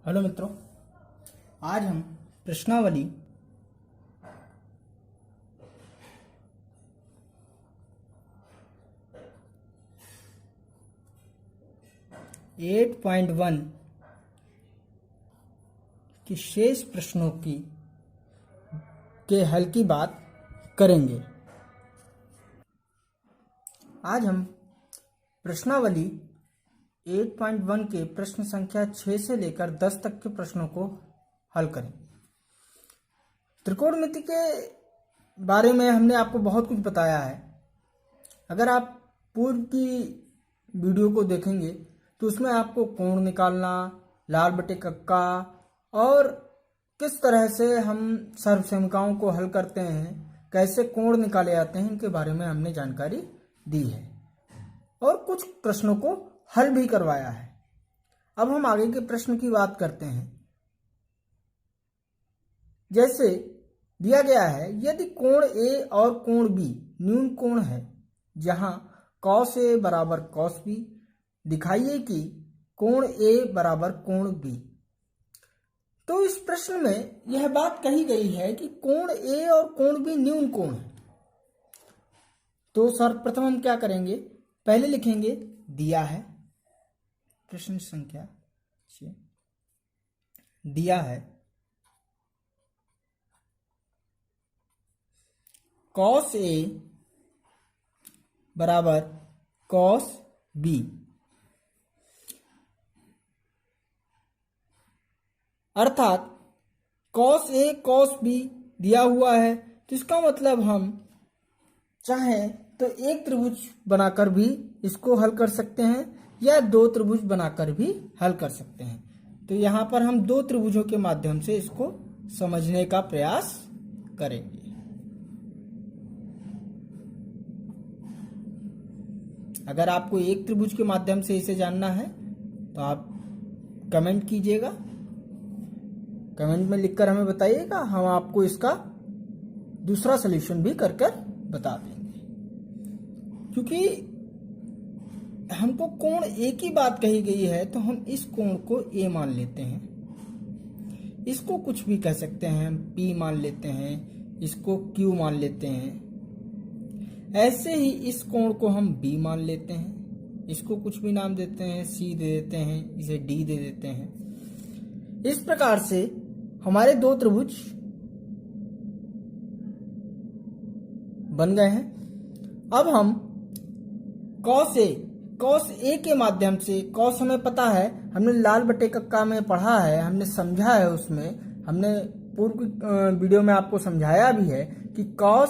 Hello मित्रों, आज हम प्रश्नावली 8.1 की शेष प्रश्नों के हल की बात करेंगे। आज हम प्रश्नावली 8.1 के प्रश्न संख्या 6 से लेकर 10 तक के प्रश्नों को हल करें। त्रिकोणमिति के बारे में हमने आपको बहुत कुछ बताया है। अगर आप पूर्व की वीडियो को देखेंगे तो उसमें आपको कोण निकालना, लाल बटे कक्का और किस तरह से हम सर्वसमीकरणों को हल करते हैं, कैसे कोण निकाले जाते हैं, इनके बारे में हमने जानकारी दी है और कुछ प्रश्नों को हल भी करवाया है। अब हम आगे के प्रश्न की बात करते हैं। जैसे दिया गया है, यदि कोण ए और कोण बी न्यून कोण है जहां cos A बराबर cos B, दिखाइए कि कोण A बराबर कोण B। तो इस प्रश्न में यह बात कही गई है कि कोण A और कोण B न्यून कोण है। तो सर्वप्रथम हम क्या करेंगे, पहले लिखेंगे दिया है, प्रश्न संख्या 6 दिया है cos A बराबर cos B, अर्थात cos A cos B दिया हुआ है। तो इसका मतलब हम चाहें तो एक त्रिभुज बनाकर भी इसको हल कर सकते हैं या दो त्रिभुज बनाकर भी हल कर सकते हैं। तो यहां पर हम दो त्रिभुजों के माध्यम से इसको समझने का प्रयास करेंगे। अगर आपको एक त्रिभुज के माध्यम से इसे जानना है तो आप कमेंट कीजिएगा, कमेंट में लिखकर हमें बताइएगा, हम आपको इसका दूसरा सलूशन भी कर बता देंगे। क्योंकि हमको कोण ए की बात कही गई है तो हम इस कोण को ए मान लेते हैं, इसको कुछ भी कह सकते हैं, हम पी मान लेते हैं, इसको क्यू मान लेते हैं। ऐसे ही इस कोण को हम बी मान लेते हैं, इसको कुछ भी नाम देते हैं, सी दे देते हैं, इसे डी दे देते हैं। इस प्रकार से हमारे दो त्रिभुज बन गए हैं। अब हम cos A के माध्यम से, cos हमें पता है, हमने लाल बटे कक्का में पढ़ा है, हमने समझा है, उसमें हमने पूर्व वीडियो में आपको समझाया भी है कि cos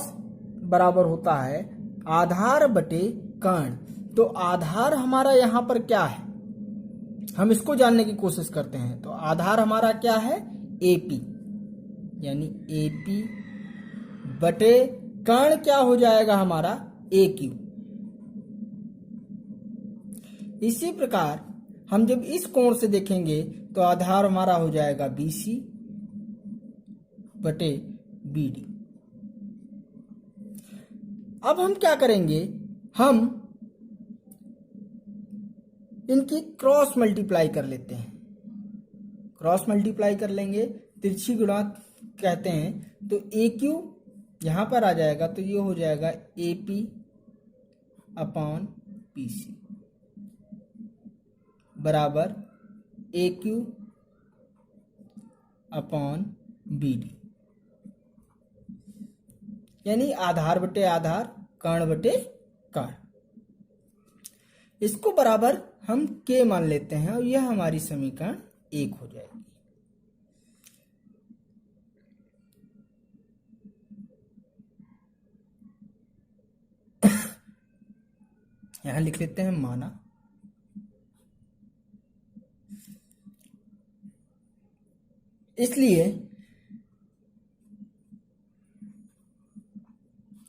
बराबर होता है आधार बटे कर्ण। तो आधार हमारा यहां पर क्या है, हम इसको जानने की कोशिश करते हैं। तो आधार हमारा क्या है, AP, यानी AP बटे कर्ण क्या हो जाएगा हमारा, AQ। इसी प्रकार हम जब इस कोण से देखेंगे तो आधार हमारा हो जाएगा BC बटे BD। अब हम क्या करेंगे, हम इनकी क्रॉस मल्टीप्लाई कर लेते हैं। क्रॉस मल्टीप्लाई कर लेंगे, तिरछी गुणा कहते हैं। तो AQ यहां पर आ जाएगा तो ये हो जाएगा AP अपॉन PC बराबर AQ अपॉन BD, यानी आधार बटे आधार, कर्ण बटे कर्ण। इसको बराबर हम K मान लेते हैं और यह हमारी समीकरण 1 हो जाएगी। यहां लिख लेते हैं माना। इसलिए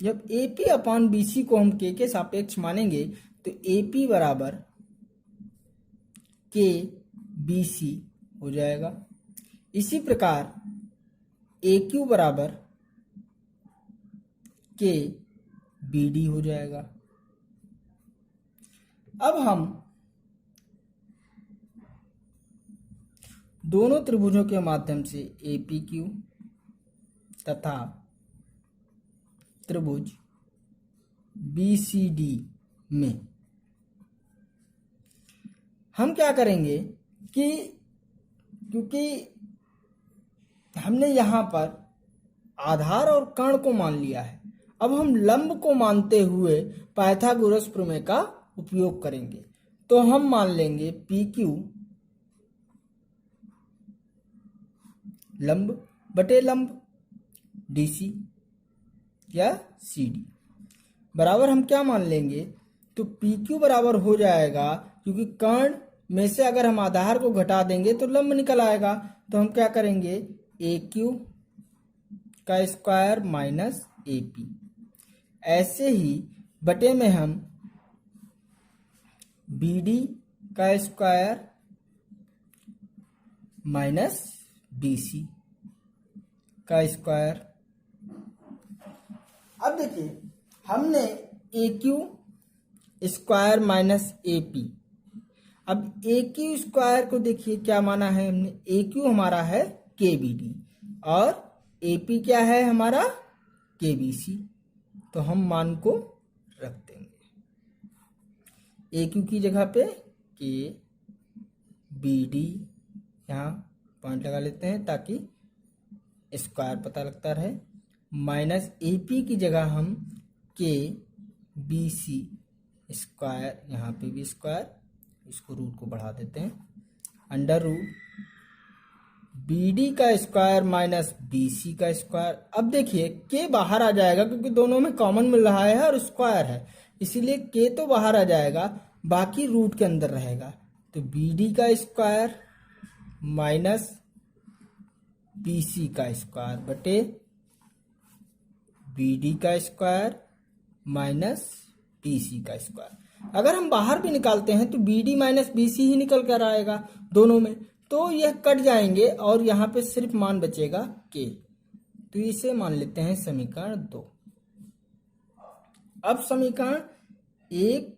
जब AP अपॉन BC को हम K के सापेक्ष मानेंगे तो AP बराबर K BC हो जाएगा। इसी प्रकार AQ बराबर K BD हो जाएगा। अब हम दोनों त्रिभुजों के माध्यम से APQ तथा त्रिभुज BCD में हम क्या करेंगे कि क्योंकि हमने यहाँ पर आधार और कर्ण को मान लिया है, अब हम लंब को मानते हुए पाइथागोरस प्रमेय का उपयोग करेंगे। तो हम मान लेंगे PQ लंब बटे लंब DC या CD बराबर हम क्या मान लेंगे, तो PQ बराबर हो जाएगा, क्योंकि कर्ण में से अगर हम आधार को घटा देंगे तो लंब निकल आएगा। तो हम क्या करेंगे, AQ का स्क्वायर माइनस AP, ऐसे ही बटे में हम BD का स्क्वायर माइनस BC का स्क्वायर। अब देखिए हमने AQ स्क्वायर माइनस AP, अब AQ स्क्वायर को देखिए क्या माना है हमने, AQ हमारा है KBD और AP क्या है हमारा KBC। तो हम मान को रख देंगे, AQ की जगह पे KBD, यहाँ पॉइंट लगा लेते हैं ताकि स्क्वायर पता लगता रहे, माइनस AP की जगह हम KBC स्क्वायर, यहाँ पे भी स्क्वायर, इसको रूट को बढ़ा देते हैं, अंडर रूट BD का स्क्वायर माइनस BC का स्क्वायर। अब देखिए K बाहर आ जाएगा क्योंकि दोनों में कॉमन मिल रहा है और स्क्वायर है, इसीलिए K तो बाहर आ जाएगा, बाकी रूट के अंदर रहेगा। तो BD का स्क्वायर माइनस BC का स्क्वायर बटे BD का स्क्वायर माइनस BC का स्क्वायर। अगर हम बाहर भी निकालते हैं तो BD माइनस BC ही निकल कर आएगा दोनों में, तो यह कट जाएंगे और यहाँ पे सिर्फ मान बचेगा K। तो इसे मान लेते हैं समीकरण 2। अब समीकरण 1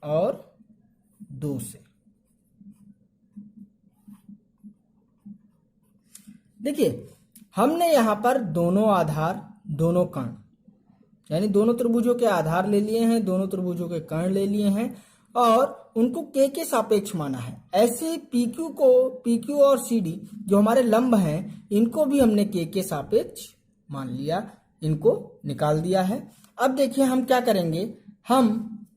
और 2 से देखिए हमने यहाँ पर दोनों आधार, दोनों कर्ण, यानी दोनों त्रिभुजों के आधार ले लिए हैं, दोनों त्रिभुजों के कर्ण ले लिए हैं और उनको K के सापेक्ष माना है। ऐसे PQ और CD जो हमारे लंब हैं, इनको भी हमने K के सापेक्ष मान लिया, इनको निकाल दिया है। अब देखिए हम क्या करेंगे, हम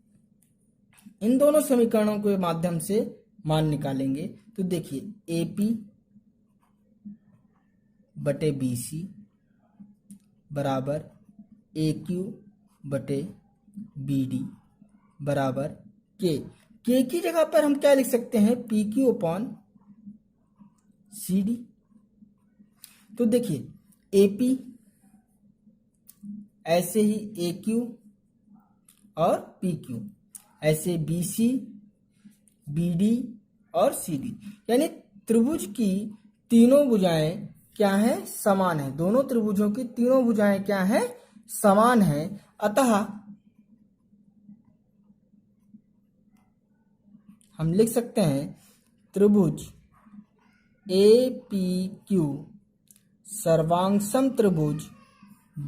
इन दोनों समीकरणों के माध्यम से मान निकालेंगे। तो देखिए AP बटे BC बराबर AQ बटे BD बराबर K की जगह पर हम क्या लिख सकते हैं, PQ अपॉन CD। तो देखिए AP ऐसे ही AQ और PQ, ऐसे BC BD और CD, यानी त्रिभुज की तीनों भुजाएं क्या हैं, समान है। दोनों त्रिभुजों की तीनों भुजाएं क्या हैं, समान है। अतः हम लिख सकते हैं त्रिभुज APQ सर्वांगसम त्रिभुज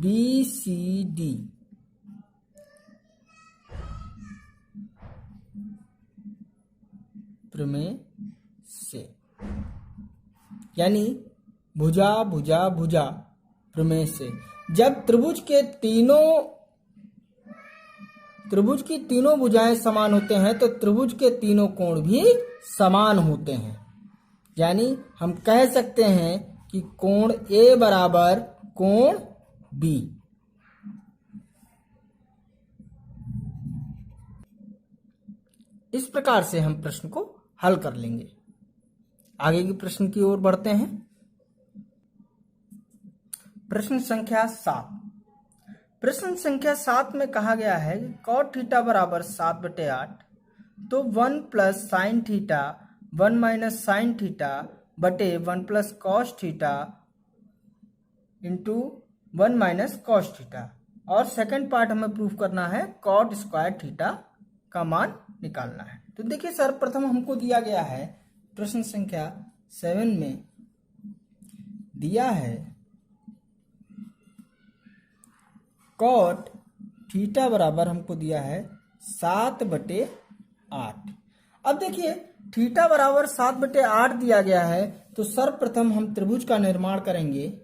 BCD प्रमेय से, यानी भुजा भुजा भुजा प्रमेय से। जब त्रिभुज की तीनों भुजाएं समान होते हैं तो त्रिभुज के तीनों कोण भी समान होते हैं, यानी हम कह सकते हैं कि कोण A बराबर कोण B। इस प्रकार से हम प्रश्न को हल कर लेंगे। आगे के प्रश्न की ओर बढ़ते हैं। प्रश्न संख्या 7। प्रश्न संख्या 7 में कहा गया है कि cot थीटा बराबर 7/8, तो 1 plus sine theta 1 minus sine theta बटे 1 plus cos theta into 1 minus cos theta. और सेकंड पार्ट हमें प्रूफ करना है cot स्क्वायर थीटा का मान निकालना है। तो देखिए सर्वप्रथम हमको दिया गया है प्रश्न संख्या 7 में दिया है कॉट थीटा बराबर हमको दिया है 7/8। अब देखिए थीटा बराबर 7/8 दिया गया है, तो सर्वप्रथम हम त्रिभुज का निर्माण करेंगे।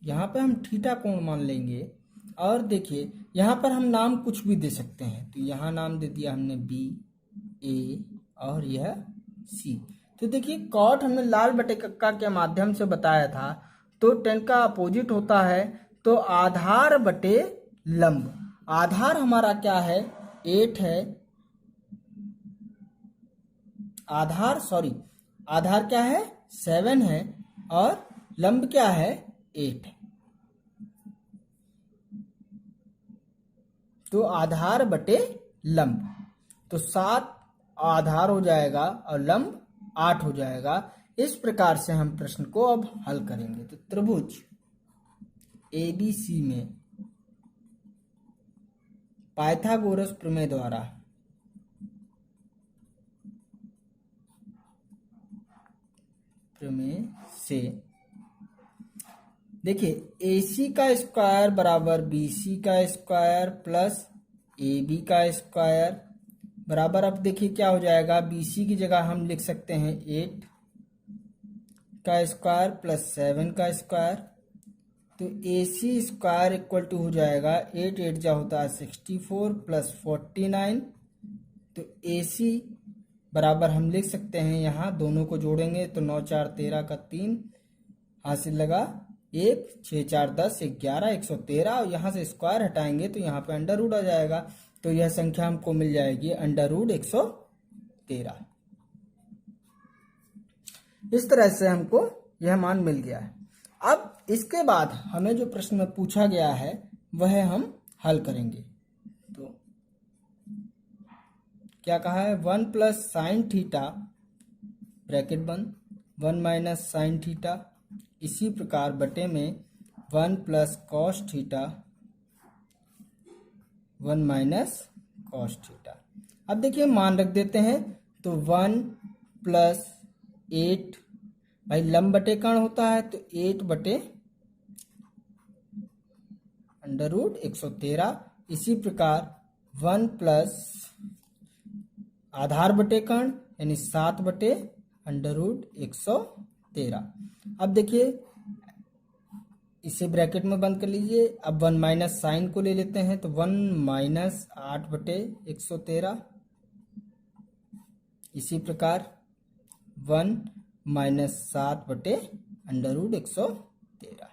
यहाँ पे हम थीटा कोण मान लेंगे और देखिए यहाँ पर हम नाम कुछ भी दे सकते हैं, तो यहाँ नाम दे दिया हमने बी, ए और यह सी। तो देखिए कॉट हमने लाल बटे कक्का के माध्यम से बताया था, तो tan का अपोजिट होता है तो आधार बटे लंब। आधार हमारा क्या है 8 है, आधार क्या है 7 है और लंब क्या है 8 है। तो आधार बटे लंब, तो 7 आधार हो जाएगा और लंब 8 हो जाएगा। इस प्रकार से हम प्रश्न को अब हल करेंगे। तो त्रिभुज ABC में पाइथागोरस प्रमेय द्वारा से देखिए AC का स्क्वायर बराबर BC का स्क्वायर प्लस AB का स्क्वायर बराबर, अब देखिए क्या हो जाएगा, BC की जगह हम लिख सकते हैं 8 का स्क्वायर प्लस 7 का स्क्वायर, तो AC स्क्वायर इक्वल टू हो जाएगा 8 8 जा होता है 64 प्लस 49। तो AC बराबर हम लिख सकते हैं, यहाँ दोनों को जोड़ेंगे तो 9 4 13 का 3 हासिल लगा 1, 6 4 10 11 113, और यहाँ से स्क्वायर हटाएंगे तो यहाँ पे अंडर रूट आ जाएगा, तो यह संख्या हमको मिल जाएगी अंडर रूट 113। इस तरह से हमको यह मान मिल गया है। अब इसके बाद हमें जो प्रश्न में पूछा गया है वह हम हल करेंगे। तो क्या कहा है, 1 प्लस साइन थीटा ब्रैकेट बंद 1 माइनस साइन थीटा, इसी प्रकार बटे में 1 plus cos theta 1 minus cos theta. अब देखिए मान रख देते हैं, तो 1 प्लस 8, भाई लंब बटे कर्ण होता है तो 8 बटे अंडर रूट 113। इसी प्रकार 1 प्लस आधार बटे कर्ण यानी 7 बटे अंडर रूट 113। अब देखिए इसे ब्रैकेट में बंद कर लीजिए। अब 1 माइनस साइन को ले लेते हैं, तो 1 माइनस 8 बटे 113। इसी प्रकार 1 माइनस 7 बटे अंडर रूट 113।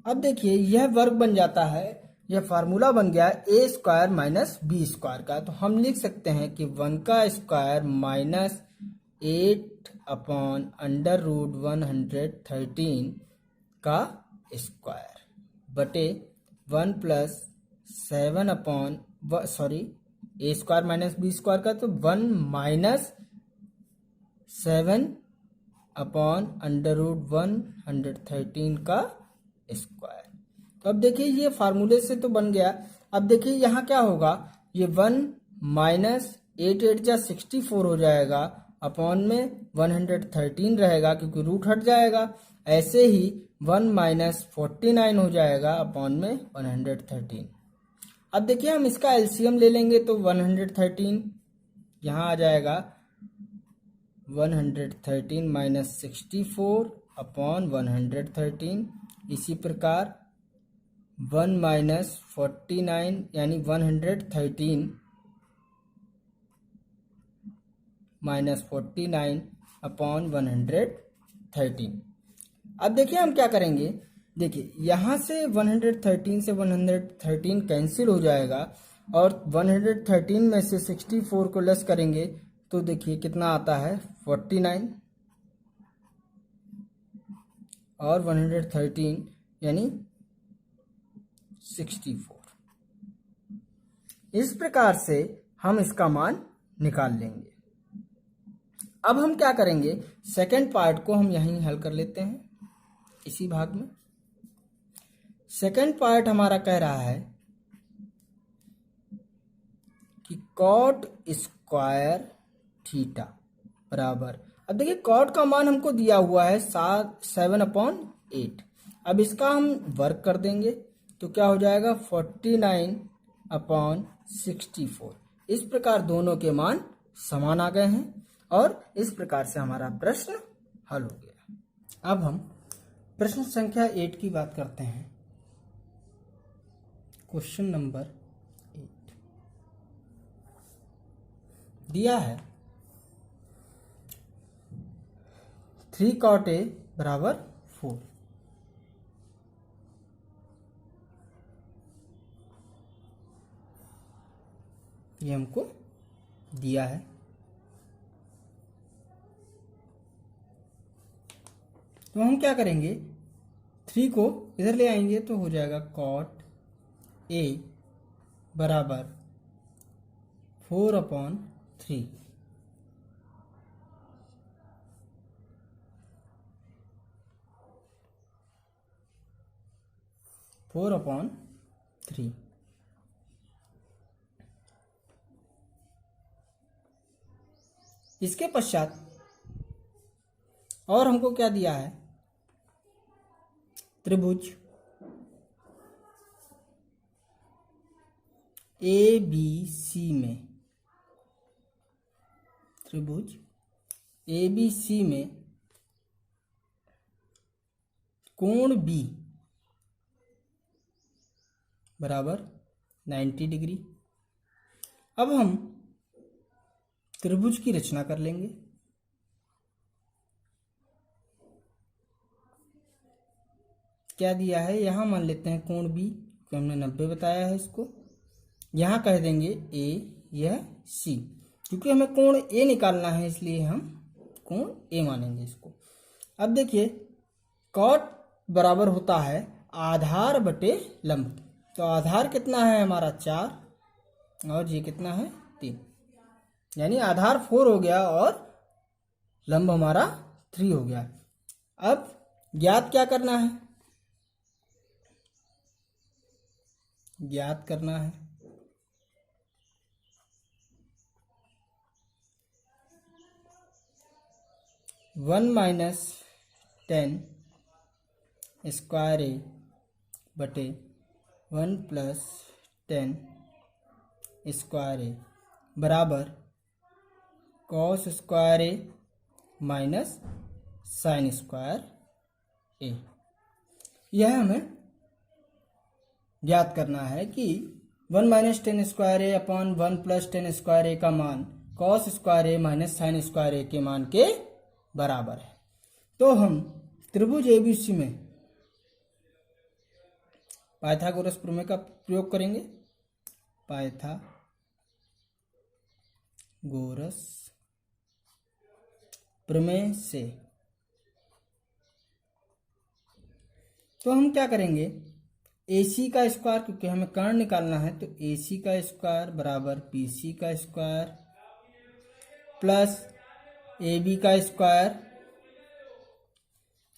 अब देखिए यह वर्ग बन जाता है, यह फार्मूला बन गया A square minus B square का। तो हम लिख सकते हैं कि 1 का square minus 8 upon under root 113 का स्क्वायर बटे 1 plus 7 upon A square minus B square का, तो 1 माइनस 7 अपॉन अंडर रूट 113 का स्क्वायर। तो अब देखिए ये फार्मूले से तो बन गया। अब देखिए यहाँ क्या होगा, ये 1 माइनस 8 8 जा 64 हो जाएगा, अपॉन में 113 रहेगा क्योंकि रूट हट जाएगा। ऐसे ही 1 माइनस 49 हो जाएगा, अपॉन में 113। अब देखिए हम इसका एलसीएम ले लेंगे तो 113 यहाँ आ जाएगा 113 माइनस 64 अपॉन 113। इसी प्रकार 1 माइनस 49 यानी 113 माइनस 49 अपॉन 113। अब देखिए हम क्या करेंगे, देखिए यहाँ से 113 से 113 कैंसिल हो जाएगा और 113 में से 64 को लेस करेंगे तो देखिए कितना आता है 49 और 113 यानी 64। इस प्रकार से हम इसका मान निकाल लेंगे। अब हम क्या करेंगे, सेकंड पार्ट को हम यहीं हल कर लेते हैं इसी भाग में। सेकंड पार्ट हमारा कह रहा है कि कॉट स्क्वायर थीटा बराबर, अब देखिए कॉट का मान हमको दिया हुआ है 7/8। अब इसका हम वर्क कर देंगे तो क्या हो जाएगा 49/64। इस प्रकार दोनों के मान समान आ गए हैं और इस प्रकार से हमारा प्रश्न हल हो गया। अब हम प्रश्न संख्या 8 की बात करते हैं। क्वेश्चन नंबर 8 दिया है 3 cot A बराबर 4। ये हमको दिया है। तो हम क्या करेंगे, 3 को इधर ले आएंगे तो हो जाएगा cot A बराबर 4/3। इसके पश्चात और हमको क्या दिया है, त्रिभुज ABC में, त्रिभुज ABC में कोण B बराबर 90 डिग्री। अब हम त्रिभुज की रचना कर लेंगे। क्या दिया है, यहां मान लेते हैं कोण B, क्योंकि हमने 90 बताया है इसको। यहां कह देंगे A, यह C, क्योंकि हमें कोण A निकालना है इसलिए हम कोण A मानेंगे इसको। अब देखिए कॉट बराबर होता है आधार बटे लंब, तो आधार कितना है हमारा 4 और ये कितना है 3, यानी आधार 4 हो गया और लंब हमारा 3 हो गया। अब ज्ञात क्या करना है, ज्ञात करना है 1 - 10 स्क्वायर A बटे 1 + 10 स्क्वायर A बराबर cos square A minus sine square A। यह हमें ज्ञात करना है कि 1 - 10 square A upon 1 + 10 square A का मान cos square A minus sine square A के मान के बराबर है। तो हम त्रिभुज ABC में पाइथागोरस प्रमेय का प्रयोग करेंगे। पाइथागोरस प्रमेय से तो हम क्या करेंगे, AC का स्क्वायर, क्योंकि हमें कर्ण निकालना है, तो AC का स्क्वायर बराबर BC का स्क्वायर प्लस AB का स्क्वायर,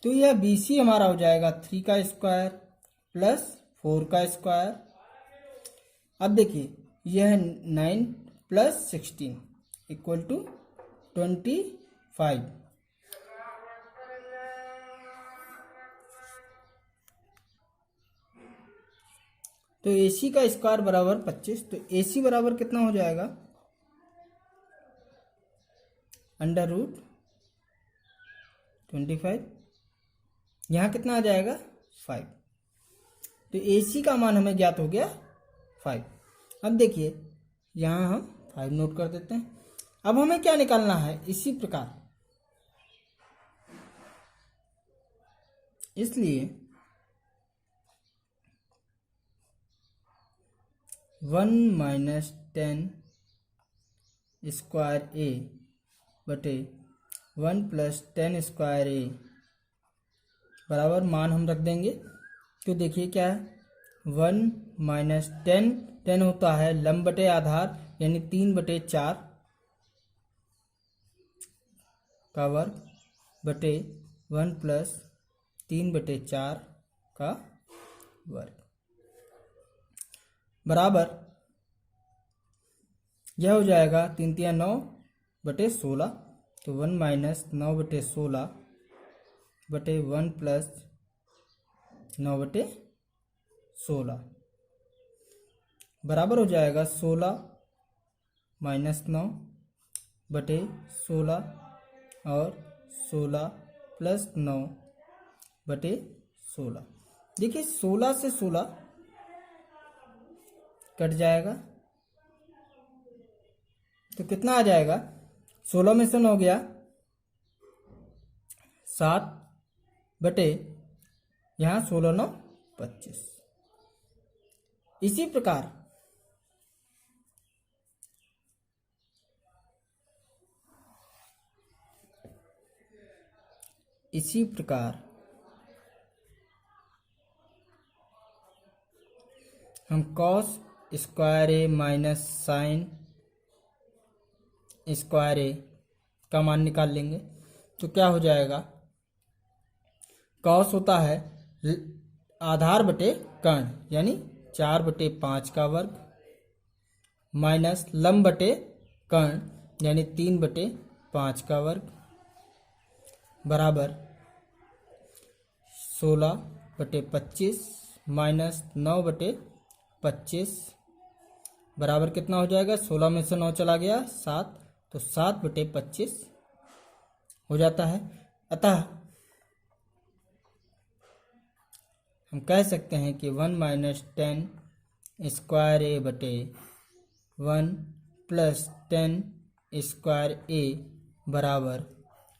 तो यह BC हमारा हो जाएगा 3 का स्क्वायर प्लस 4 का स्क्वायर। अब देखिए यह 9 + 16 = 25। तो AC का स्क्वायर बराबर 25, तो AC बराबर कितना हो जाएगा, √25। यहाँ कितना आ जाएगा 5, तो AC का मान हमें ज्ञात हो गया 5। अब देखिए यहाँ हम 5 नोट कर देते हैं। अब हमें क्या निकालना है, इसी प्रकार, इसलिए 1 - 10 स्क्वायर A बटे 1 + 10 स्क्वायर A बराबर मान हम रख देंगे। तो देखिए क्या है, 1 - 10, 10 होता है लंब बटे आधार, यानी 3/4 का वर्ग बटे 1 + 3/4 का वर्ग बराबर यह हो जाएगा 3 तिया 9/16, तो 1 माइनस 9/16 बटे 1 प्लस 9/16 बराबर हो जाएगा 16 माइनस 9/16 और 16 प्लस 9/16। देखिए 16 से 16 कट जाएगा तो कितना आ जाएगा, 16 में से 9 गया 7 बटे यहाँ 16 9 25। इसी प्रकार हम कॉस स्क्वायर ए माइनस साइन स्क्वायर ए का मान निकाल लेंगे। तो क्या हो जाएगा, कॉस होता है आधार बटे कर्ण यानी 4/5 का वर्ग माइनस लंब बटे कर्ण यानी 3/5 का वर्ग बराबर 16/25 माइनस 9/25 बराबर कितना हो जाएगा, 16 में से 9 चला गया 7, तो 7/25 हो जाता है। अतः हम कह सकते हैं कि 1 माइनस 10 स्क्वायर ए बटे 1 प्लस 10 स्क्वायर ए बराबर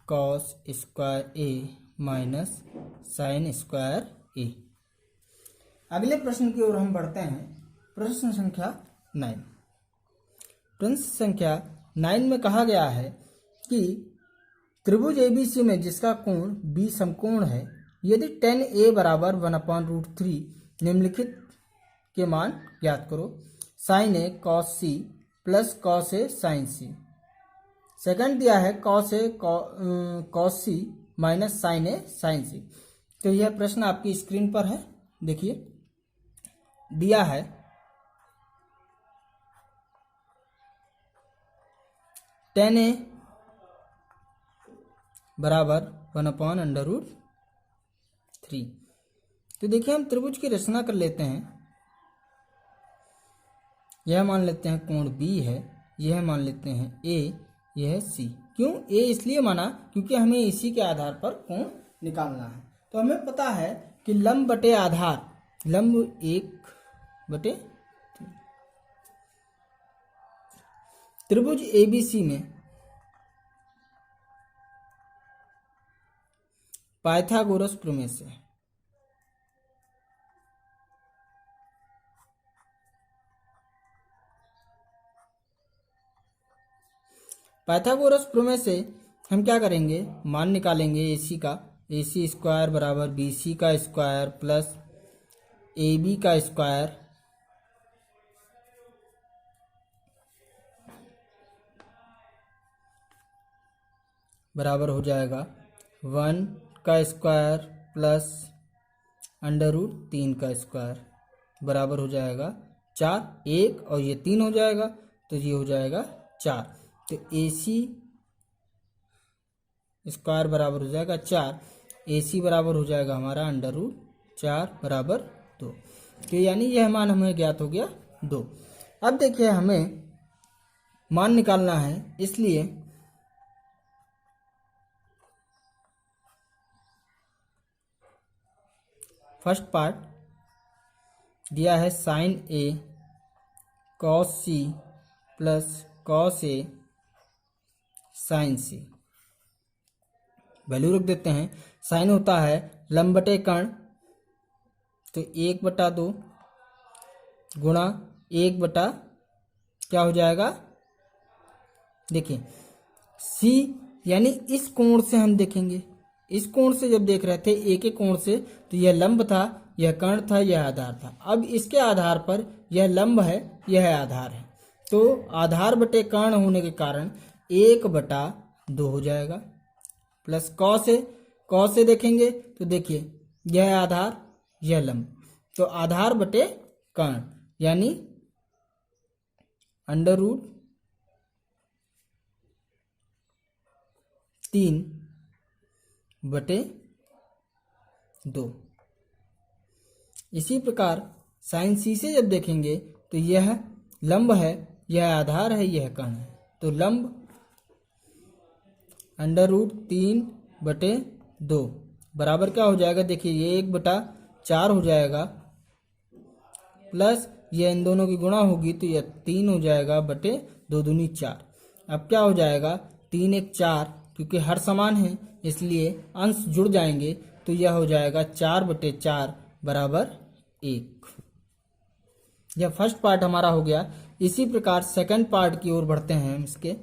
कॉस स्क्वायर ए माइनस साइन स्क्वायर ए। अगले प्रश्न की ओर हम बढ़ते हैं। प्रश्न संख्या 9। प्रश्न संख्या 9 में कहा गया है कि त्रिभुज एबीसी में जिसका कोण बी समकोण है, यदि tan a बराबर 1/√3 निम्नलिखित के मान ज्ञात करो। sin a cos c plus cos a sin c। Second दिया है cos a cos c minus sin a sin c। तो यह प्रश्न आपकी स्क्रीन पर है, देखिए दिया है tan a बराबर 1/√3। तो देखिए हम त्रिभुज की रचना कर लेते हैं। यह मान लेते हैं कोण B है, यह मान लेते हैं A, यह C। क्यों A इसलिए माना क्योंकि हमें इसी के आधार पर कोण निकालना है। तो हमें पता है कि लंब बटे आधार, लंब 1/3। त्रिभुज ABC में पाइथागोरस प्रमेय से हम क्या करेंगे, मान निकालेंगे AC का। AC स्क्वायर बराबर BC का स्क्वायर प्लस AB का स्क्वायर बराबर हो जाएगा 1 का स्क्वायर प्लस √3 का स्क्वायर बराबर हो जाएगा 4। 1 और ये 3 हो जाएगा तो ये हो जाएगा 4। तो AC स्क्वायर बराबर हो जाएगा 4। AC बराबर हो जाएगा हमारा √4 बराबर 2। तो यानी यह मान हमें ज्ञात हो गया 2। अब देखिए हमें मान निकालना है, इसलिए फर्स्ट पार्ट दिया है sin A cos C plus cos A sin C। Value रख देते हैं। साइन होता है लंब बटे कर्ण, तो 1/2 गुणा 1 क्या हो जाएगा, देखिए C यानी इस कोण से हम देखेंगे। इस कोण से जब देख रहे थे एक एक कोण से, तो यह लंब था, यह कर्ण था, यह आधार था। अब इसके आधार पर यह लंब है, यह आधार है, तो आधार बटे कर्ण होने के कारण 1/2 हो जाएगा प्लस कॉस से देखेंगे तो देखिए यह आधार, यह लंब, तो आधार बटे कर्ण यानी 3/2। इसी प्रकार साइन सी से जब देखेंगे तो यह लंब है, यह आधार है, यह कर्ण है। तो लंब √3/2 बराबर क्या हो जाएगा, देखिए ये 1/4 हो जाएगा, प्लस ये इन दोनों की गुणा होगी तो यह 3 हो जाएगा बटे 2 दूनी 4। अब क्या हो जाएगा, 3 1 4, क्योंकि हर समान है इसलिए अंश जुड़ जाएंगे, तो यह हो जाएगा 4/4 बराबर 1। यह फर्स्ट पार्ट हमारा हो गया। इसी प्रकार सेकंड पार्ट की ओर बढ़ते हैं हम। इसके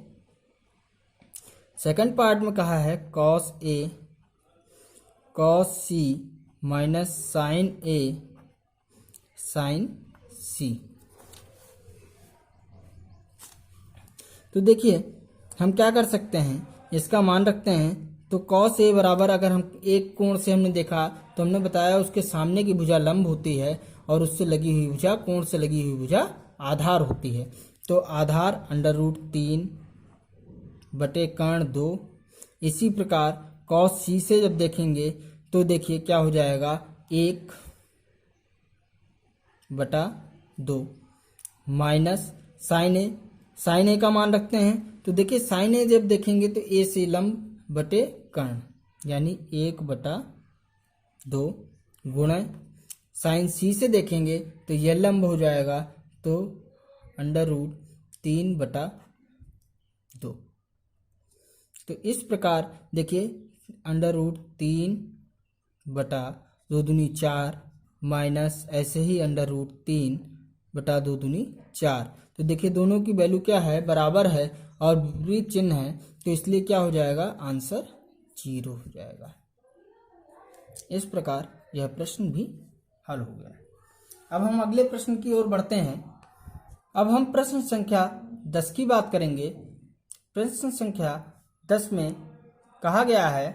सेकंड पार्ट में कहा है cos A cos C minus sine A sine C। तो देखिए हम क्या कर सकते हैं, इसका मान रखते हैं। तो cos A बराबर, अगर हम एक कोण से हमने देखा तो हमने बताया उसके सामने की भुजा लंब होती है और उससे लगी हुई भुजा, कोण से लगी हुई भुजा आधार होती है। तो आधार √3/2। इसी प्रकार cos C से जब देखेंगे तो देखिए क्या हो जाएगा, 1/2 माइनस साइन ए का मान रखते हैं। तो देखिए साइन ए जब देखेंगे तो ए से लंब बटे कर्ण, यानी 1/2 गुणा साइन सी से देखेंगे तो यह लंब हो जाएगा, तो √3/2। तो इस प्रकार देखिए √3/2 दूनी 4 माइनस ऐसे ही √3/2 दूनी 4। तो देखिए दोनों की वैल्यू क्या है, बराबर है और विपरीत चिन्ह है, तो इसलिए क्या हो जाएगा, आंसर 0 हो जाएगा। इस प्रकार यह प्रश्न भी हल हो गया। अब हम अगले प्रश्न की ओर बढ़ते हैं। अब हम प्रश्न संख्या 10 की बात करेंगे। प्रश्न संख्या 10 में कहा गया है,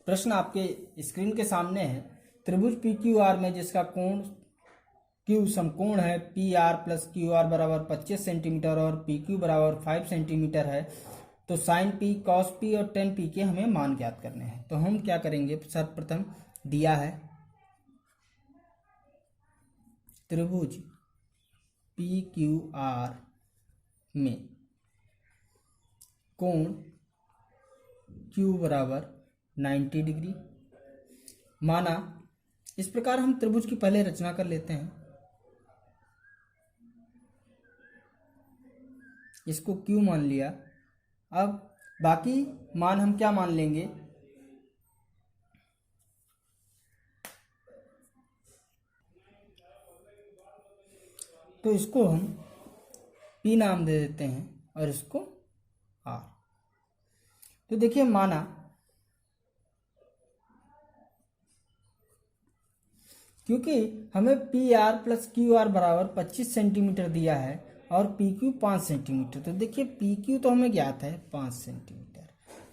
प्रश्न आपके स्क्रीन के सामने है, त्रिभुज PQR में जिसका कोण Q समकोण है, PR + QR बराबर 25 सेंटीमीटर और PQ बराबर 5 सेंटीमीटर है, तो साइन P cos P और tan P के हमें मान ज्ञात करने हैं। तो हम क्या करेंगे, सर्वप्रथम दिया है त्रिभुज PQR में कोण Q बराबर 90 डिग्री माना। इस प्रकार हम त्रिभुज की पहले रचना कर लेते हैं। इसको Q मान लिया। अब बाकी मान हम क्या मान लेंगे, तो इसको हम P नाम दे देते हैं और इसको R। तो देखिए माना क्योंकि हमें PR + QR बराबर 25 सेंटीमीटर दिया है और PQ 5 सेंटीमीटर, तो देखिए PQ तो हमें ज्ञात है 5 सेंटीमीटर,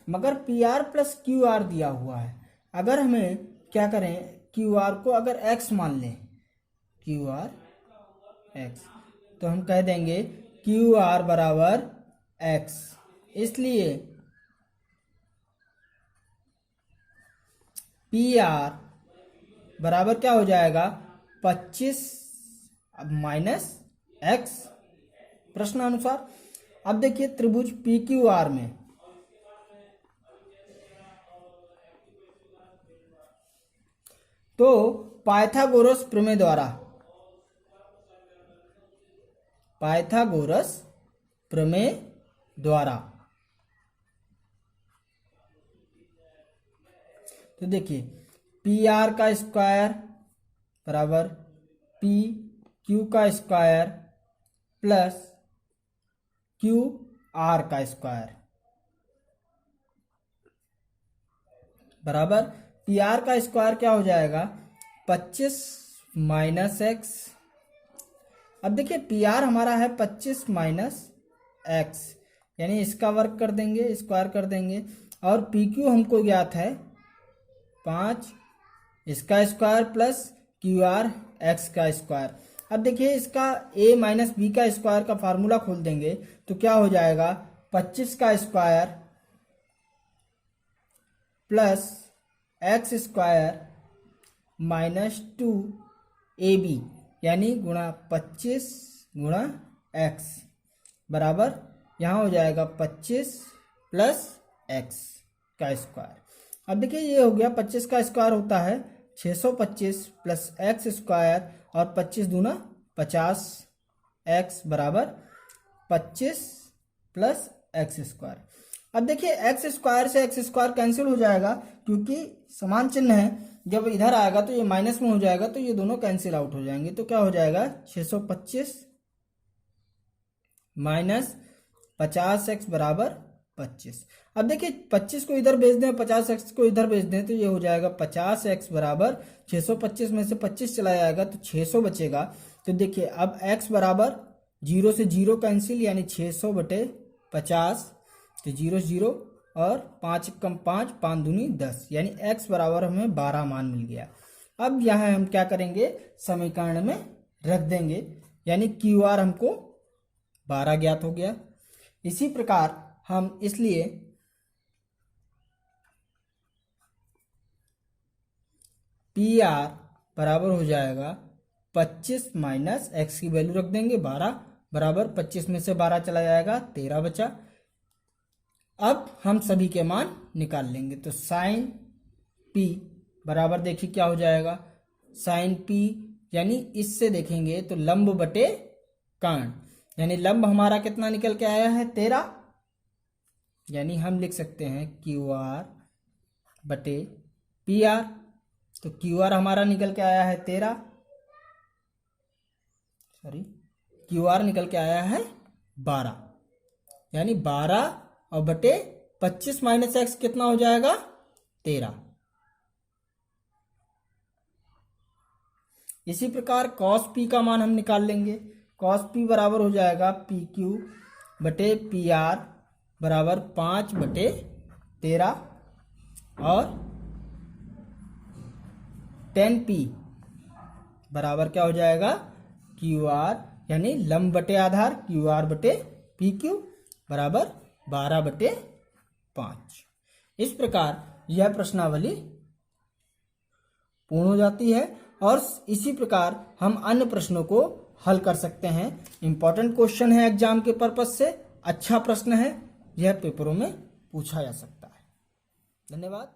मगर PR + QR दिया हुआ है। अगर हमें क्या करें, QR को अगर x मान लें, QR x, तो हम कह देंगे QR बराबर x। इसलिए PR बराबर क्या हो जाएगा, 25 माइनस x प्रश्नानुसार। अब देखिए त्रिभुज PQR में तो पाइथागोरस प्रमेय द्वारा तो देखिए PR का स्क्वायर बराबर PQ का स्क्वायर प्लस QR का स्क्वायर बराबर PR का स्क्वायर क्या हो जाएगा, 25 माइनस x। अब देखिए PR हमारा है 25 माइनस x, यानी इसका वर्ग कर देंगे, स्क्वायर कर देंगे, और PQ हमको ज्ञात है 5, इसका स्क्वायर प्लस QR x का स्क्वायर। अब देखिए इसका a माइनस बी का स्क्वायर का फार्मूला खोल देंगे तो क्या हो जाएगा, 25 का square plus x square minus 2ab यानी गुणा 25 गुणा एक्स बराबर यहाँ हो जाएगा 25 प्लस एक्स का स्क्वायर। अब देखिए ये हो गया 25 का स्क्वायर होता है 625 प्लस एक्स स्क्वायर और 25 दूना 50 एक्स बराबर 25 प्लस एक्स स्क्वायर। अब देखिए एक्स स्क्वायर से एक्स स्क्वायर कैंसिल हो जाएगा क्योंकि समान चिन्ह है, जब इधर आएगा तो ये माइनस में हो जाएगा तो ये दोनों कैंसिल आउट हो जाएंगे। तो क्या हो जाएगा 625 माइनस 50x बराबर 25। अब देखिए 25 को इधर भेज दें 50x को इधर भेज दें तो ये हो जाएगा 50x बराबर 625 में से 25 चला जाएगा तो 600 बचेगा। तो देखिए अब x बराबर 0 से 0 कैंसिल यानी 600 बटे 50 तो 0 0 और 5 कम 5 5 दूनी 10 यानी x बराबर हमें 12 मान मिल गया। अब यहाँ हम क्या करेंगे समीकरण में रख देंगे यानी QR हमको 12 ज्ञात हो गया। इसी प्रकार हम इसलिए PR बराबर हो जाएगा 25 माइनस एक्स की वैल्यू रख देंगे 12 बराबर 25 में से 12 चला जाएगा 13 बचा। अब हम सभी के मान निकाल लेंगे तो साइन P बराबर देखिए क्या हो जाएगा साइन P यानी इससे देखेंगे तो लंब बटे कर्ण यानी लंब हमारा कितना निकल के आया है 13 यानी हम लिख सकते हैं QR बटे PR। तो QR हमारा निकल के आया है 13 QR निकल के आया है 12 यानी 12 और बटे 25 माइनस एक्स कितना हो जाएगा 13। इसी प्रकार cos P का मान हम निकाल लेंगे। cos P बराबर हो जाएगा PQ बटे PR बराबर 5 बटे 13 और tan P बराबर क्या हो जाएगा QR यानी लंब बटे आधार QR बटे PQ बराबर 12 बटे 5। इस प्रकार यह प्रश्नावली पूर्ण हो जाती है और इसी प्रकार हम अन्य प्रश्नों को हल कर सकते हैं। इंपॉर्टेंट क्वेश्चन है एग्जाम के पर्पज से, अच्छा प्रश्न है, यह पेपरों में पूछा जा सकता है। धन्यवाद।